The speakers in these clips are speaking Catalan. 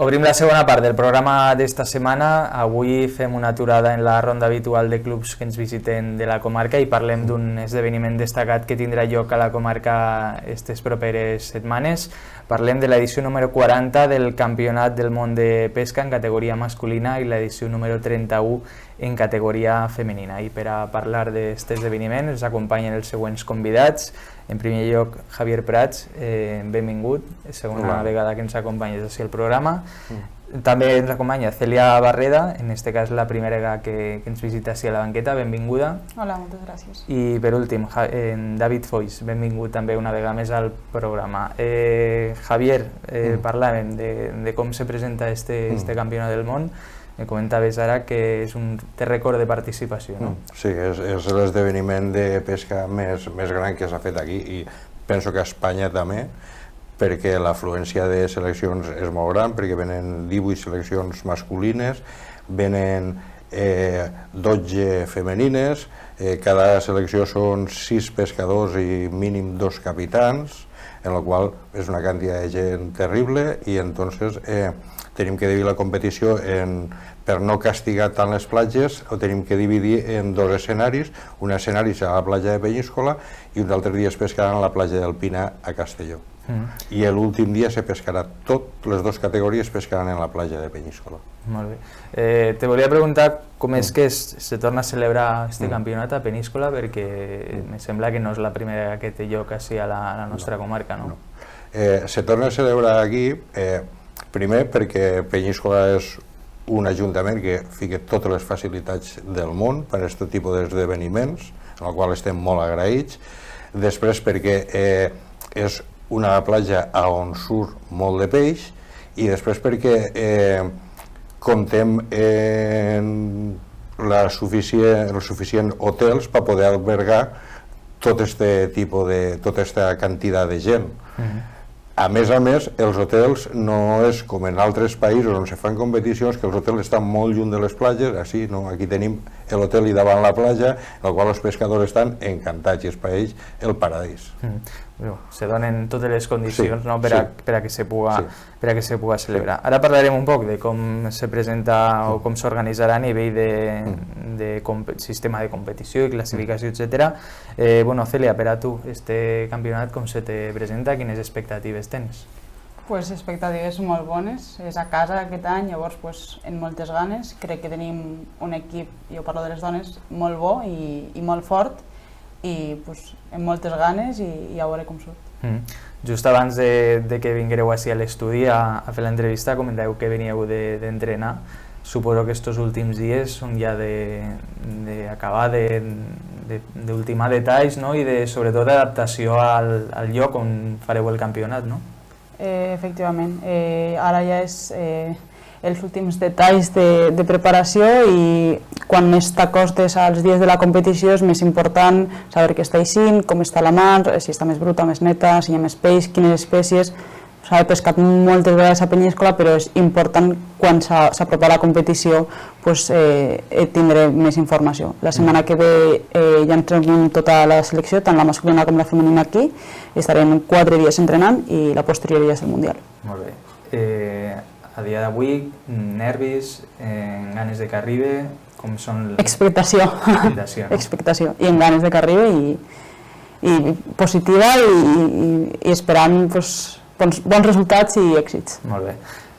Obrim la segona part del programa d'esta setmana. Avui fem una aturada en la ronda habitual de clubs que ens visiten de la comarca i parlem d'un esdeveniment destacat que tindrà lloc a la comarca aquestes properes setmanes. Parlem de l'edició número 40 del Campionat del Món de Pesca en categoria masculina i l'edició número 31 en categoria femenina. I per a parlar d'aquest esdeveniment ens acompanyen els següents convidats. En primer lloc, Javier Prats, benvingut, segona vegada que ens acompanyes així al programa. També ens acompanya Celia Barreda, en aquest cas la primera vegada que ens visita així a la banqueta, benvinguda. Hola, moltes gràcies. I per últim, David Foix, benvingut també una vegada més al programa. Javier, parlàvem de com se presenta este Campionat del Món. Me comentaves ara que té rècord de participació, no? Sí, és l'esdeveniment de pesca més gran que s'ha fet aquí i penso que a Espanya també, perquè l'afluència de seleccions és molt gran, perquè venen 18 seleccions masculines, venen 12 femenines, cada selecció són 6 pescadors i mínim 2 capitans, en la qual és una quantitat de gent terrible i entonces tenim que dividir la competició per no castigar tant les platges, ho tenim que dividir en 2 escenaris. Un escenari serà a la platja de Peníscola i uns altres dies pescaran a la platja d'Alpina a Castelló. I l'últim dia se pescarà les 2 categories pescaran en la platja de Peníscola. Molt bé. Te volia preguntar com és que se torna a celebrar este campionat a Peníscola, perquè me sembla que no és la primera que té lloc així a la nostra comarca, no? Se torna a celebrar aquí, primer perquè Peníscola és un ajuntament que fica totes les facilitats del món per a aquest tipus d'esdeveniments, en el qual estem molt agraïts. Després perquè és una platja on surt molt de peix i després perquè comptem amb els suficients hotels per poder albergar tota aquesta quantitat de gent. A més, els hotels no és com en altres països on se fan competicions, que els hotels estan molt lluny de les platges. Aquí tenim l'hotel i davant la platja, en el qual els pescadors estan encantats i és per ells el paradís. Se donen totes les condicions per a que se pugui celebrar. Ara parlarem un poc de com se presenta o com s'organitzarà a nivell de sistema de competició i classificació, etc. Celia, per a tu, este campionat com se te presenta? Quines expectatives tens? Expectatives molt bones, és a casa aquest any, llavors amb moltes ganes. Crec que tenim un equip, jo parlo de les dones, molt bo i molt fort i amb moltes ganes i a veure com surt. Just abans de que vingueu així a l'estudi a fer l'entrevista comenteu que veníeu d'entrenar. Suposo que estos últims dies són ja d'acabar d'ultimar detalls i sobretot d'adaptació al lloc on fareu el campionat, no? Efectivament, ara ja és els últims detalls de preparació i quan més t'acostes als dies de la competició és més important saber què està eixint, com està la mar, si està més bruta, més neta, si hi ha més peix, quines espècies. S'ha pescat moltes vegades a Peníscola, però és important quan s'apropa la competició tindre més informació. La setmana que ve ja entrenem tota la selecció, tant la masculina com la femenina aquí, estarem 4 dies entrenant i la posterior ja és el Mundial. Molt bé. A dia d'avui, nervis, ganes de que arribi, com són... Expectació. Expectació. I amb ganes de que arribi i positiva i esperant bons resultats i èxits. Molt bé.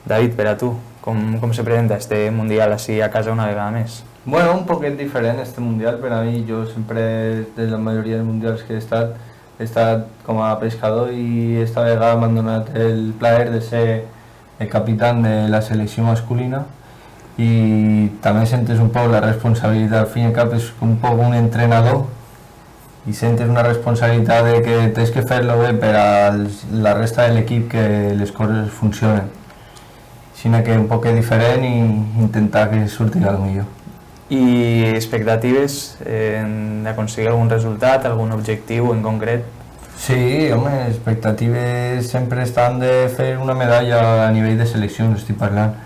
David, per a tu, com se presenta este Mundial així a casa una vegada més? Bueno, un poquet diferent este Mundial per a mi. Jo sempre, de la majoria dels Mundials que he estat com a pescador i esta vegada m'han donat el plaer de ser el capitán de la selecció masculina i també sentes un poc la responsabilitat. Al fin i al cap és un poc un entrenador i sentes una responsabilitat de que tens que fer-lo bé per a la resta de l'equip, que les coses funcionen. Així que un poc diferent i intentar que surti el millor. I expectatives d'aconseguir algun resultat, algun objectiu en concret? Sí, home, expectatives sempre estan de fer una medalla a nivell de seleccions, estic parlant.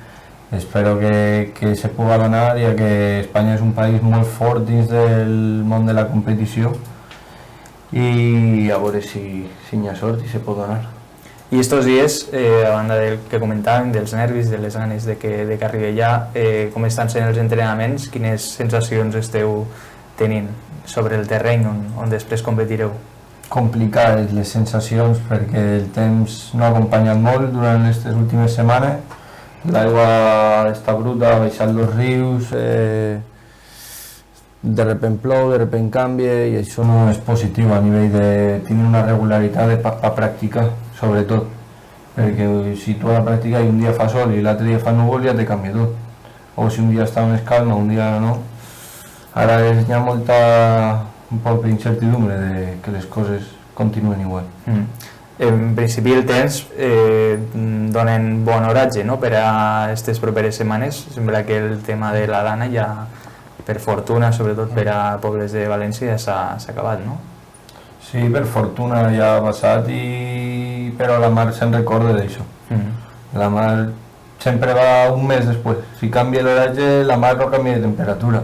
Espero que se pugui donar, ja que Espanya és un país molt fort dins del món de la competició i a veure si hi ha sort i se pot donar. I estos dies, a banda del que comentàvem, dels nervis, de les ganes de que arribi allà, com estan sent els entrenaments, quines sensacions esteu tenint sobre el terreny on després competireu? Complicades les sensacions perquè el temps no ha acompanyat molt durant aquestes últimes setmanes. L'aigua està bruta, ha baixat els rius, de repent plou, de repent canvia i això no és positiu a nivell de tenir una regularitat a practicar, sobretot. Perquè si tu a la pràctica i un dia fa sol i l'altre dia fa núvol ja te canvia tot. O si un dia està més calma, un dia no. Ara hi ha un poc d'incertidumbre de que les coses continuen igual. En principi el temps donen bon oratge, no?, per a aquestes properes setmanes. Sembla que el tema de la lana ja, per fortuna, sobretot per a pobles de València, ja s'ha acabat, no? Sí, per fortuna ja ha passat, però la mar se'n recorda d'això. La mar sempre va un mes després. Si canvia l'oratge, la mar no canvia de temperatura.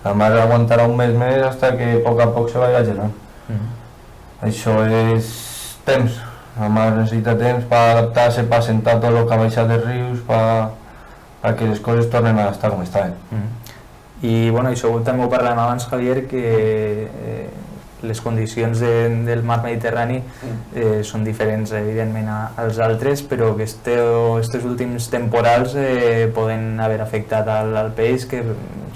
La mar aguantarà un mes més fins que a poc se vaya gelant. Això és temps. La mar necessita temps per adaptar-se, per assentar tot el que ha baixat dels rius, perquè les coses tornen a estar com estaven. I bueno, això també ho parlàvem abans, Javier, que les condicions del mar Mediterrani són diferents, evidentment, als altres, però que aquests últims temporals poden haver afectat al peix, que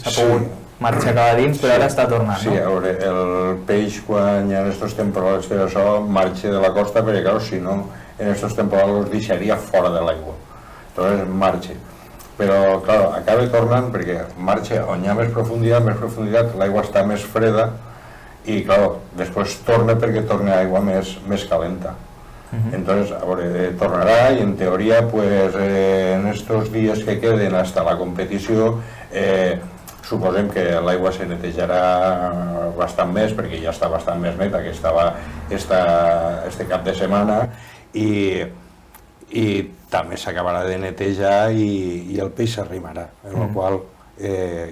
s'ha pogut marxar cap a dins, però ara està tornant, no? Sí, a veure, el peix quan hi ha aquests temporals que això marxa de la costa, perquè clar, si no, en aquests temporals els deixaria fora de l'aigua. Entonces marxa. Però, clar, acaba tornant perquè marxa on hi ha més profunditat, l'aigua està més freda i, clar, després torna perquè torna aigua més calenta. Entonces, a veure, tornarà i en teoria, pues, en estos dies que queden hasta la competició, suposem que l'aigua se netejarà bastant més, perquè ja està bastant més neta que estava este cap de setmana, i també s'acabarà de netejar i el peix s'arrimarà, amb la qual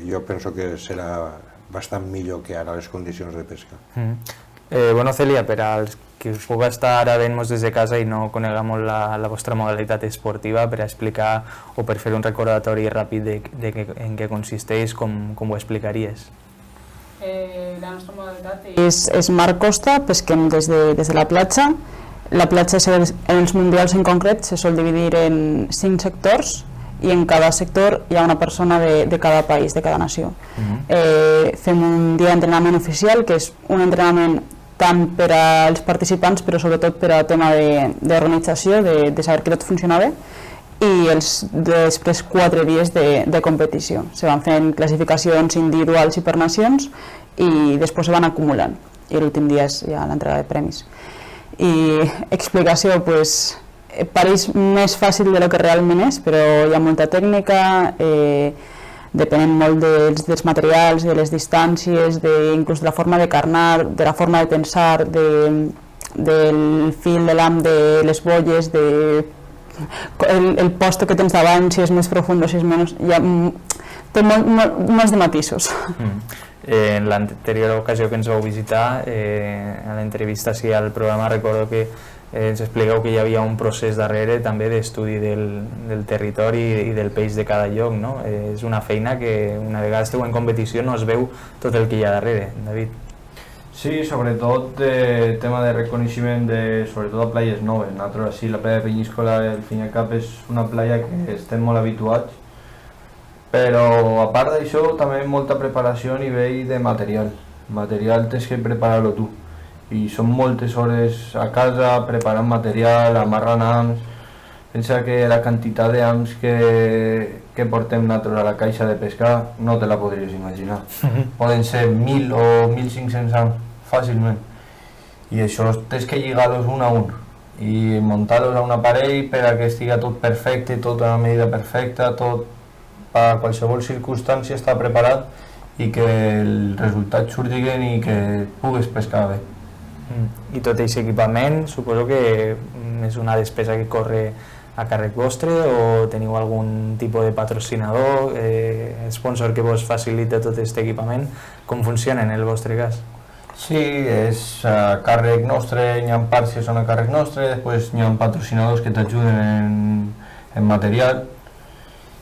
jo penso que serà bastant millor que ara les condicions de pesca. Bueno, Celia, per als que us puga estar ara veient-nos des de casa i no conega molt la vostra modalitat esportiva, per explicar o per fer un recordatori ràpid en què consisteix, com ho explicaries? La nostra modalitat és mar costa, pesquem des de la platja. La platja en els mundials en concret se sol dividir en 5 sectors i en cada sector hi ha una persona de cada país, de cada nació. Fem un dia d'entrenament oficial, que és un entrenament tant per als participants, però sobretot per a tema d'organització, de saber que tot funciona bé, i després 4 dies de competició. Se van fent classificacions individuals i per nacions i després se van acumulant, i l'últim dia és ja l'entrega de premis. I explicació, doncs, pareix més fàcil del que realment és, però hi ha molta tècnica, depenent molt dels materials, de les distàncies, inclús de la forma de carnar, de la forma de tensar, del fil de l'am, de les bolles, el posto que tens davant, si és més profund o si és menys, té molts de matisos. En l'anterior ocasió que ens vau visitar, a l'entrevista al programa, recordo que ens expliqueu que hi havia un procés darrere també d'estudi del territori i del peix de cada lloc, no? És una feina que una vegada esteu en competició no es veu tot el que hi ha darrere, David. Sí, sobretot el tema de reconeixement sobretot a playes noves. Nosaltres així, la playa de Penyíscola, al fin i al cap, és una playa que estem molt habituats, però a part d'això també molta preparació a nivell de material. Material tens que preparar-lo tu. I són moltes hores a casa preparant material, amarrant hams. Pensa que la quantitat d'hams que portem nosaltres a la caixa de pescar no te la podries imaginar. Poden ser 1.000 o 1.500 hams, fàcilment. I això tens que lligar-los un a un i muntar-los a un aparell per a que estigui tot perfecte, tot a una medida perfecta, tot a qualsevol circumstància està preparat i que el resultat surti i que puguis pescar bé. I tot aquest equipament suposo que és una despesa que corre a càrrec vostre o teniu algun tipus de patrocinador, sponsor que vos facilita tot aquest equipament? Com funciona en el vostre cas? Sí, és a càrrec nostre, hi ha parts que són a càrrec nostre, després hi ha patrocinadors que t'ajuden en material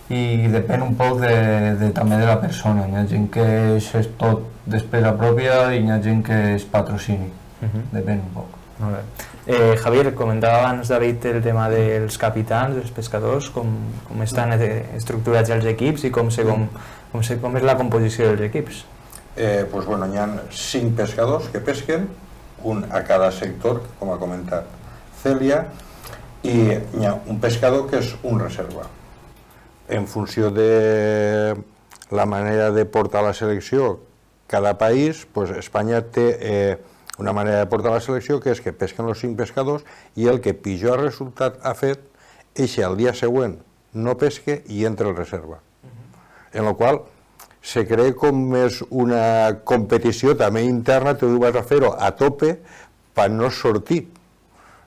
i depèn un poc també de la persona. Hi ha gent que és tot despesa pròpia i hi ha gent que és patrocini, depèn un poc. Molt bé. Javier, comentava abans David el tema dels capitans, dels pescadors, com estan estructurats els equips i com és la composició dels equips. Pues bueno, hi ha 5 pescadors que pesquen, un a cada sector, com ha comentat Cèlia, i hi ha un pescador que és un reserva. En funció de la manera de portar la selecció cada país, pues Espanya té una manera de portar la selecció que és que pesquen els 5 pescadors i el que pitjor resultat ha fet, eixe al dia següent no pesque i entra el reserva. En la qual se crea com és una competició també interna, tu vas a fer-ho a tope per no sortir,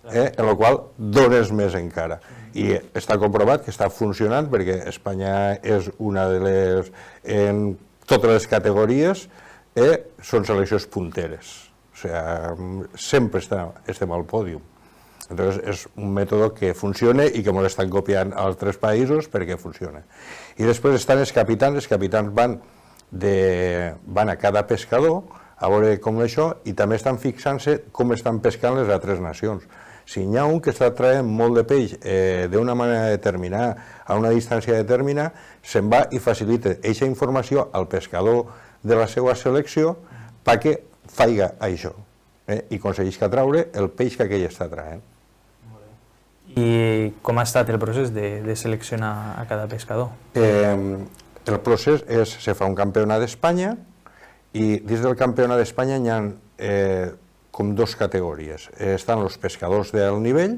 en la qual dones més encara. I està comprovat que està funcionant perquè Espanya és una de les, en totes les categories, són seleccions punteres. O sigui, sempre estem al pòdium. Entonces és un mètode que funciona i que ens estan copiant a altres països perquè funciona. I després estan els capitans van a cada pescador a veure com això i també estan fixant-se com estan pescant les altres nacions. Si hi ha un que està traient molt de peix d'una manera determinada, a una distància determinada, se'n va i facilita aquesta informació al pescador de la seva selecció perquè faiga això i aconseguisca traure el peix que aquell està traient. I com ha estat el procés de seleccionar a cada pescador? El procés és, se fa un campionat d'Espanya i dins del campionat d'Espanya hi ha com 2 categories. Estan els pescadors d'alt nivell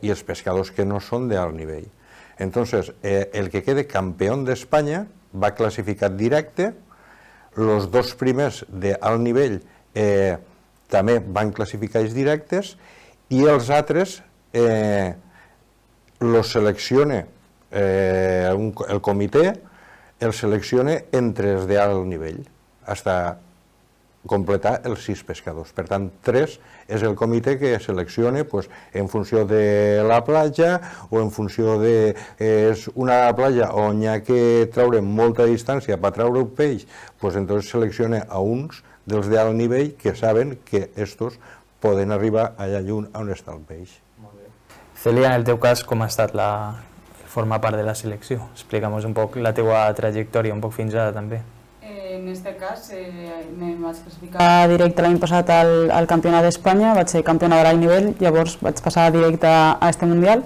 i els pescadors que no són d'alt nivell. Entonces, el que quede campió d'Espanya va classificat directe, els 2 primers d'alt nivell també van classificar els directes i els altres els selecciona el comitè, els selecciona entre els d'alt nivell, fins a completar els 6 pescadors. Per tant, 3 és el comitè que selecciona en funció de la platja o en funció de una platja on hi ha que treure molta distància per treure un peix, entonces selecciona a uns dels d'alt nivell que saben que estos poden arribar allà lluny on està el peix. Cèlia, en el teu cas, com ha estat formar part de la selecció? Explica'm un poc la teua trajectòria, un poc fins ara també. En aquest cas, me vaig classificar directe l'any passat al Campionat d'Espanya, vaig ser campiona de l'alt nivell, llavors vaig passar directe a este Mundial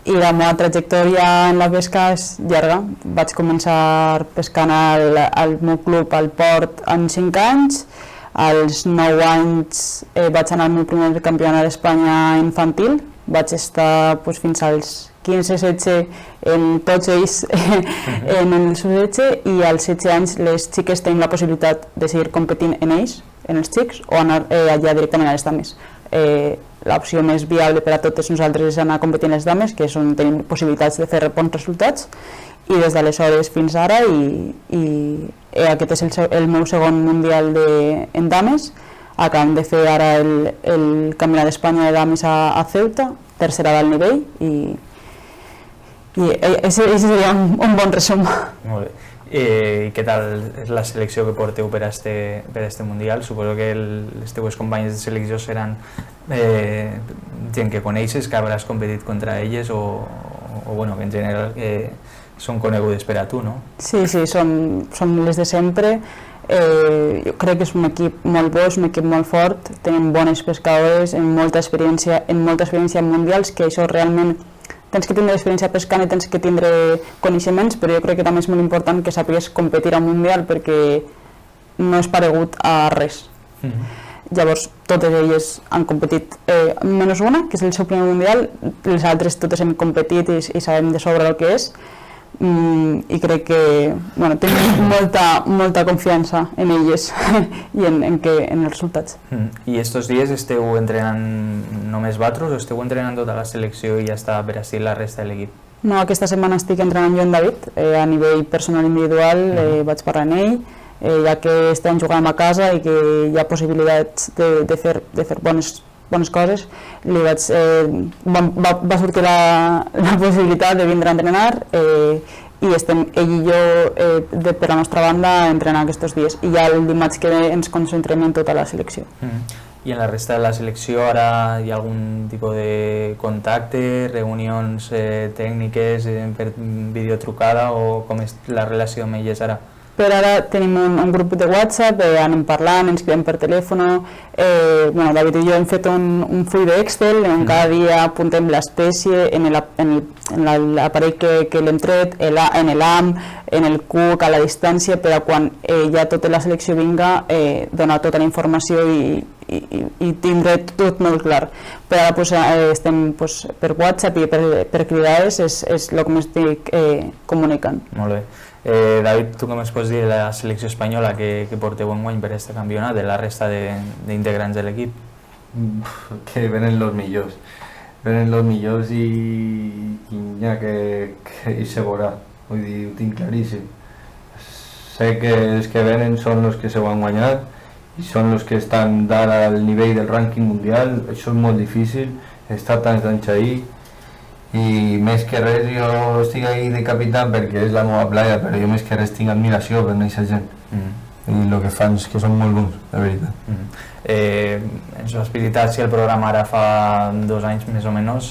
i la meva trajectòria en la pesca és llarga. Vaig començar pescant al meu club al Port en 5 anys, als 9 anys vaig anar al meu primer Campionat d'Espanya infantil, vaig estar fins als 15-16 en tots ells en el sub-16 i als 16 anys les xiques tenim la possibilitat de seguir competint en ells, en els xics, o anar allà directament a les dames. L'opció més viable per a totes nosaltres és anar competint a les dames, que és on tenim possibilitats de fer bons resultats, i des d'aleshores fins ara, i aquest és el meu segon mundial en dames. Acabem de fer ara el Campionat d'Espanya de dames a Ceuta, tercera d'alt nivell, i ese seria un bon resum. Molt bé. I què tal és la selecció que porteu per a este Mundial? Suposo que les teues companyes de selecció seran gent que coneixes, que hauràs competit contra elles o bueno, que en general són conegudes per a tu, no? Sí, som les de sempre. Jo crec que és un equip molt bo, és un equip molt fort, tenim bones pescadores, amb molta experiència en mundials, que això realment tens que tindre experiència pescant i tens que tindre coneixements, però jo crec que també és molt important que sàpigues competir a un mundial perquè no és paregut a res. Llavors, totes elles han competit, menys una, que és el seu primer mundial, les altres totes hem competit i sabem de sobre el que és, i crec que tenim molta confiança en elles i en els resultats. I estos dies esteu entrenant només vosaltres o esteu entrenant tota la selecció i ja està per així la resta de l'equip? No, aquesta setmana estic entrenant jo en David, a nivell personal individual, vaig parlar amb ell, ja que estem jugant a casa i que hi ha possibilitats de fer bones coses, va sortir la possibilitat de vindre a entrenar i estem ell i jo per la nostra banda entrenant aquests dies i ja el dimarts que ve ens concentrem en tota la selecció. I en la resta de la selecció ara hi ha algun tipus de contacte, reunions tècniques per videotrucada o com és la relació amb elles ara? Per ara tenim un grup de WhatsApp, anem parlant, ens quedem per telèfon. David i jo hem fet un full d'Excel on cada dia apuntem l'espècie en l'aparell que l'hem tret, en l'AM, en el CUC, a la distància, per a quan ja tota la selecció vinga, donar tota la informació i tindre tot molt clar. Per ara estem per WhatsApp i per cridades, és el que m'estic comunicant. Molt bé. David, tu com es pots dir de la selecció espanyola que porteu enguany per aquest campionat, de la resta d'integrants de l'equip? Que venen los millors i ja que hi se veurà, vull dir, ho tinc claríssim. Sé que els que venen són els que s'ho han guanyat i són els que estan d'ara al nivell del rànquing mundial, això és molt difícil, estar tants anys ahí. I més que res jo estic ahí de capità perquè és la meva playa, però jo més que res tinc admiració per aquesta gent i el que fan és que són molt bons, de veritat. Ens ho has explicat si el programa ara fa 2 anys més o menys,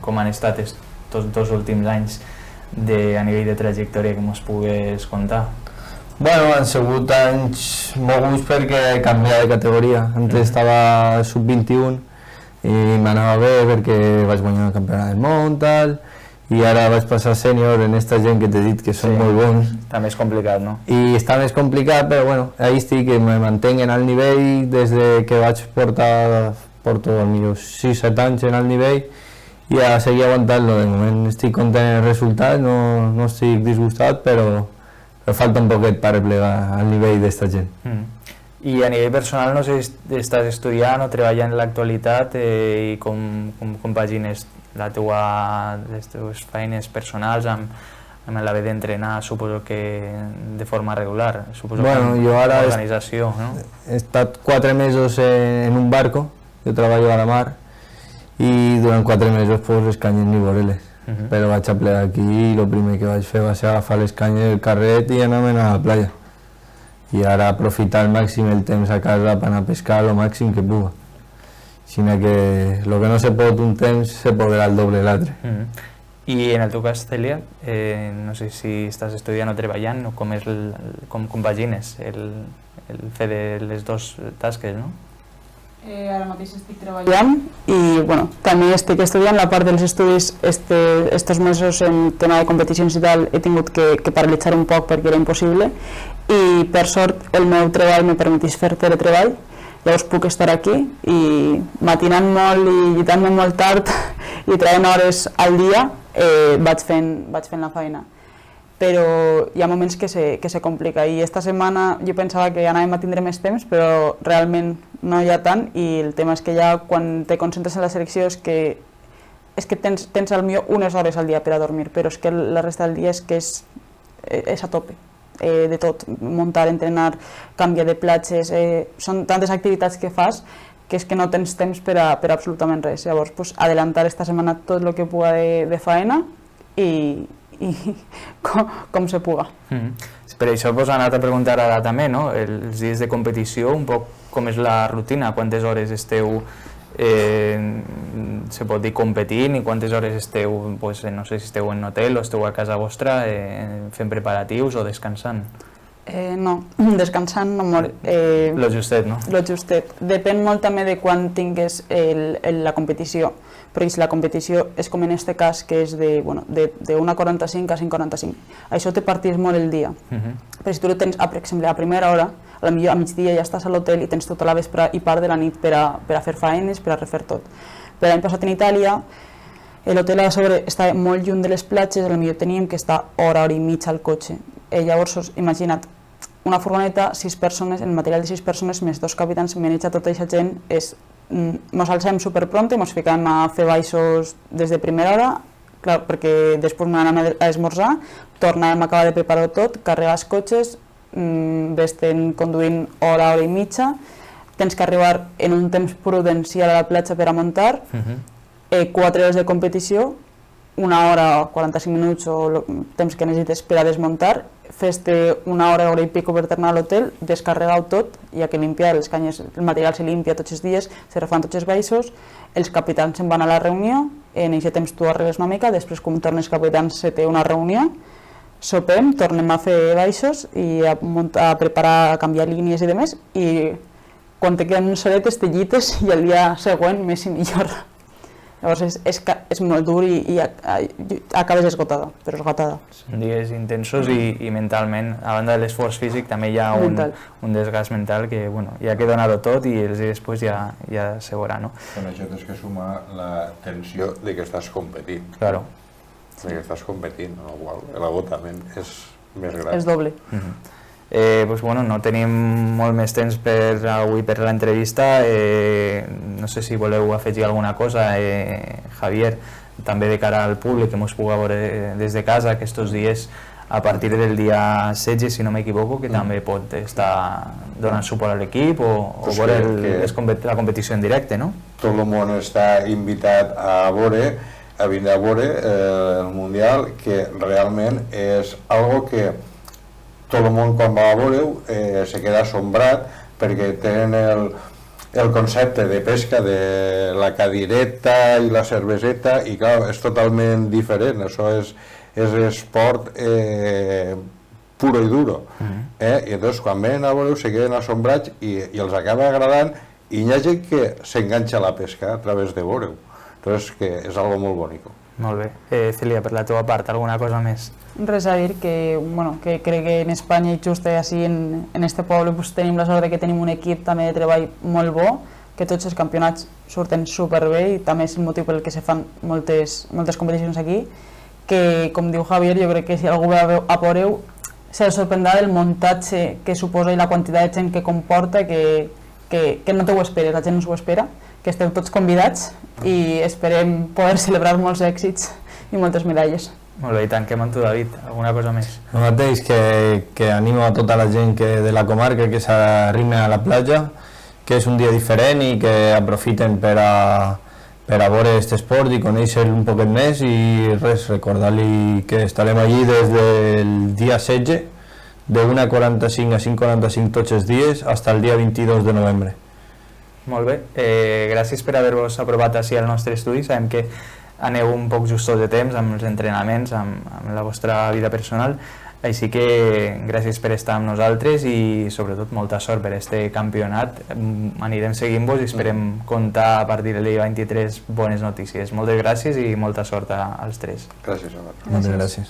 com han estat estos 2 últims anys a nivell de trajectòria que ens pugues contar? Bueno, han sigut anys moguts perquè he canviat de categoria, antes estava sub-21 i m'anava bé perquè vaig guanyar el campionat del món i ara vaig passar sènior en esta gent que t'he dit que són molt bons. Està més complicat, no? I està més complicat, però bueno, ahí estic, que me mantenc en el nivell des que vaig porto els 6-7 anys en el nivell i a seguir aguantant-lo. De moment estic content en el resultat, no estic disgustat, però falta un poquet per replegar al nivell d'esta gent. I a nivell personal, no sé si estàs estudiant o treballant en l'actualitat i com compagines les teves feines personals amb l'haver d'entrenar, suposo que de forma regular, suposo que amb organització, no? He estat 4 mesos en un barco, jo treballo a la mar i durant 4 mesos pues les canyes ni veure-les, però vaig a plegar aquí i el primer que vaig fer va ser agafar les canyes del carret i anar-me'n a la playa. I ara aprofitar al màxim el temps a casa per anar a pescar el màxim que puga. Així que el que no se pot un temps se podrà el doble l'altre. I en el teu cas, Cèlia, no sé si estàs estudiant o treballant o com compagines el fer de les 2 tasques, no? Ara mateix estic treballant i també estic estudiant. La part dels estudis estos mesos en tema de competicions i tal he tingut que paralitzar un poc perquè era impossible i per sort el meu treball me permetís fer teletreball, llavors puc estar aquí i matinant molt i lluitant-me molt tard i traient hores al dia vaig fent la feina. Però hi ha moments que se complica i esta setmana jo pensava que anàvem a tindre més temps, però realment no hi ha tant i el tema és que ja quan te concentres en la selecció és que tens potser unes hores al dia per a dormir, però és que la resta del dia és a tope de tot, muntar, entrenar, canviar de platges, són tantes activitats que fas que és que no tens temps per a absolutament res. Llavors, adelantar esta setmana tot el que puga de faena i com se puga. Per això he anat a preguntar ara també, no? Els dies de competició, un poc com és la rutina, quantes hores esteu, se pot dir, competint i quantes hores esteu, no sé si esteu en hotel o esteu a casa vostra fent preparatius o descansant? No, descansant no molt. Lo justet, no? Lo justet. Depèn molt també de quan tingues la competició, perquè si la competició és com en este cas, que és de 1:45 a 5:45, això te partís molt el dia. Però si tu ho tens, per exemple, a primera hora, potser a migdia ja estàs a l'hotel i tens tota la vespre i part de la nit per a fer faenes, per a refer tot. Però l'any passat en Itàlia, l'hotel a sobre està molt lluny de les platges, potser teníem que estar hora i mitja al cotxe. Llavors, imagina't, una furgoneta, 6 persones, el material de 6 persones més 2 capitans, manetja tota aquesta gent, ens alçàvem superpronte, ens ficàvem a fer baixos des de primera hora, clar, perquè després m'anàvem a esmorzar, tornàvem a acabar de preparar tot, carregar els cotxes vés-te'n conduint hora i mitja, tens que arribar en un temps prudencial a la platja per a muntar, 4 hores de competició, 1 hora o 45 minuts o el temps que necessites per a desmuntar, fes-te 1 hora i pico per tornar a l'hotel, descarregar-ho tot, hi ha que limpiar les canyes, el material se limpia tots els dies, se refan tots els baixos, els capitans se'n van a la reunió, en aquest temps tu arregles una mica, després quan tornes capitans se té una reunió, sopem, tornem a fer baixos i a preparar, a canviar línies i demés, i quan te queden unes horetes te llites i el dia següent més i millor. Llavors és molt dur i acabes esgotada, però esgotada. Són dies intensos i mentalment, a banda de l'esforç físic, també hi ha un desgast mental que hi ha que donar-ho tot i els dies després ja se veurà, no? Però això tens que sumar la tensió de que estàs competint. Claro. De que estàs competint, amb la qual l'agotament és més gran. És doble. No tenim molt més temps per avui per l'entrevista. No sé si voleu afegir alguna cosa, Javier, també de cara al públic que ens pugui veure des de casa aquests dies a partir del dia 16, si no m'equivoco, que també pot estar donant suport a l'equip o veure la competició en directe, no? Tot el món està invitat a vindre a veure el Mundial, que realment és algo que tot el món quan va a veure-ho se queda assombrat perquè tenen el concepte de pesca de la cadireta i la cerveseta i clar, és totalment diferent, això és esport puro i duro. I llavors quan venen a veure-ho se queden assombrats i els acaba agradant i hi ha gent que s'enganxa a la pesca a través de veure-ho. Entonces, que és algo molt bonico. Molt bé. Celia, per la teva part, alguna cosa més? Res a dir, que crec que en Espanya i just així en este poble tenim la sort que tenim un equip també de treball molt bo, que tots els campionats surten superbé i també és el motiu pel que se fan moltes competicions aquí, que com diu Javier, jo crec que si algú ve a veure-ho se sorprendrà del muntatge que suposa i la quantitat de gent que comporta, que no te ho esperes, la gent no s'ho espera, que esteu tots convidats i esperem poder celebrar molts èxits i moltes medalles. Molt bé, i tanquem amb tu, David. Alguna cosa més? El mateix, que animo a tota la gent de la comarca que s'arrime a la platja, que és un dia diferent i que aprofiten per a veure aquest esport i conèixer un poquet més i res, recordar-li que estarem allí des del dia 16 de 1:45 a 5:45 tots els dies fins al dia 22 de novembre. Molt bé, gràcies per haver-vos aprovat així al nostre estudi. Sabem que aneu un poc justos de temps amb els entrenaments, amb la vostra vida personal, així que gràcies per estar amb nosaltres i sobretot molta sort per este campionat. Anirem seguint-vos i esperem comptar a partir del dia 23 bones notícies. Moltes gràcies i molta sort als tres. Gràcies a vosaltres. Moltes gràcies.